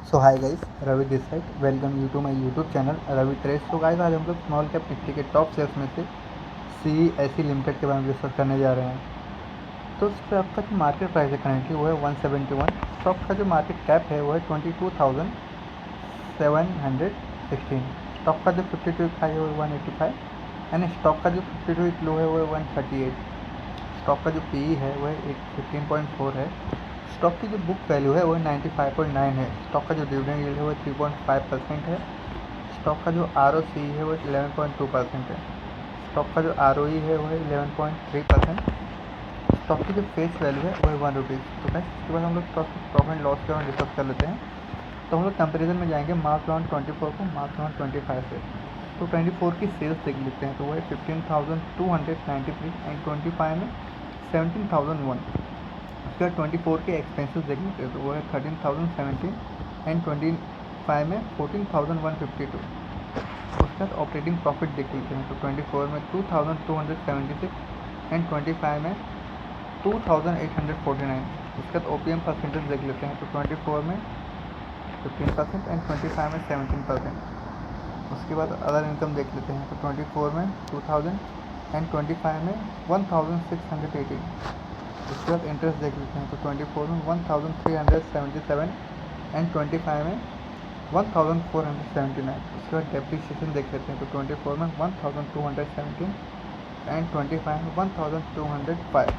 So hi guys, Ravi this side. Welcome you to my YouTube channel Ravi trace. So guys, आज हम लोग small cap Nifty के top shares में से CESC limited के बारे में डिस्कस करने जा रहे हैं। तो इसका अब तक मार्केट प्राइस है करेंटली वो है 171। स्टॉक का जो मार्केट कैप है वो है 22,716। स्टॉक का जो 52 वीक हाई है वो है 185 एंड स्टॉक का जो 52 वीक लो है वो है 138। स्टॉक का जो PE है वो है 15.4 है। स्टॉक की जो बुक वैल्यू है वो 95.9 है। स्टॉक का जो डिविडेंड यील्ड है वो 3.5% है। स्टॉक का जो ROCE है वो 11.2% है। स्टॉक का जो ROE है वो है 11.3%। स्टॉक की जो फेस वैल्यू है वो है ₹1। तो गाइस, इसके बाद हम लोग स्टॉक की प्रॉफिट एंड लॉस के बारे में डिस्कस कर लेते हैं। तो हम लोग कंपेरिजन में जाएंगे मार्च 24 को मार्च 25 से। तो 24 की सेल्स देख लेते हैं, तो वो है 15,293 एंड 25 में 17,001। उसके बाद 24 के एक्सपेंसेस देख लेते हैं, तो वो है 13,017 एंड 25 में 14,152। उसके बाद ऑपरेटिंग प्रॉफिट देख लेते हैं, तो 24 में 2,276 एंड 25 में 2,849। उसके बाद OPM परसेंटेज देख लेते हैं, तो 24 में 15% एंड 25 में 17%। उसके बाद अदर इनकम देख लेते हैं, तो 24 में 2,000 एंड 25 में 1,618। उसके बाद इंटरेस्ट देख लेते हैं, तो 24 में 1,377 एंड 25 में 1,479। उसके बाद डेप्रिसिएशन देख लेते हैं, तो 24 में 1,217 एंड 25 में 1,205।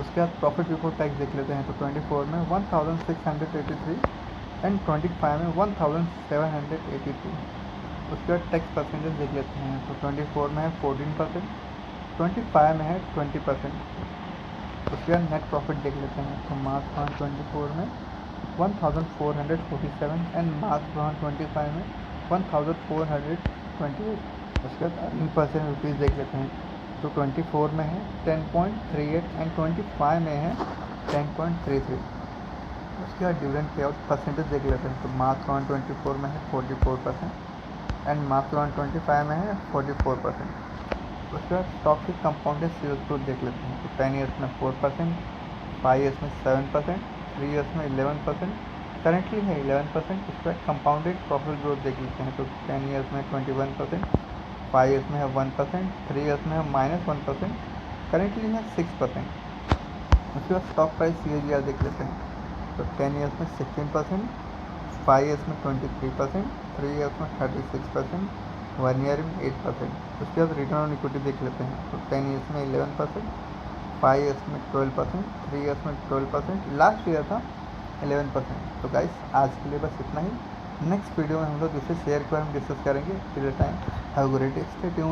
उसके बाद प्रॉफिट बिफोर टैक्स देख लेते हैं, तो 24 में 1,683 एंड 25 में 1,782। उसके बाद टैक्स परसेंटेज देख लेते हैं, तो 24 में है 14%, 25 में है 20%। उसके बाद नेट प्रॉफिट देख लेते हैं, तो मार्च 24 में 1,447 एंड मार्च 25 में 1,428। उसके बाद अर्निंग परसेंट रुपीज़ देख लेते हैं, तो 24 में है 10.38 एंड 25 में है 10.33। उसके बाद डिविडेंड पे आउट परसेंटेज देख लेते हैं, तो मार्च 24 में है 44% एंड मार्च 25 में है 44%। उसके बाद स्टॉक की कंपाउंडेड सेल्स ग्रोथ देख लेते हैं, तो 10 ईयर्स में 4%, 5 ईयर्स में 7%, 3 ईयर्स में 11%, करेंटली है 11%। उसके बाद कंपाउंडेड प्रॉफिट ग्रोथ देख लेते हैं, तो 10 ईयर्स में 21%, 5 ईयर्स में है 1%, 3 ईयर्स में है -1%, करेंटली है 6%। उसके बाद स्टॉक प्राइस CAGR देख लेते हैं, तो 10 ईयर्स में 16%, 5 ईयर्स में 23%, 3 ईयर्स में 36%, 1 ईयर में 8%। उसके बाद रिटर्न ऑन इक्विटी देख लेते हैं, तो 10 ईयर्स में 11%, 5 ईयर्स में 12%, 3 ईयर्स में 12%, लास्ट ईयर था 11%। तो गाइस, आज के लिए बस इतना ही। नेक्स्ट वीडियो में हम लोग दूसरे शेयर के बारे में डिस्कस करेंगे। Till time have a great day, stay tuned.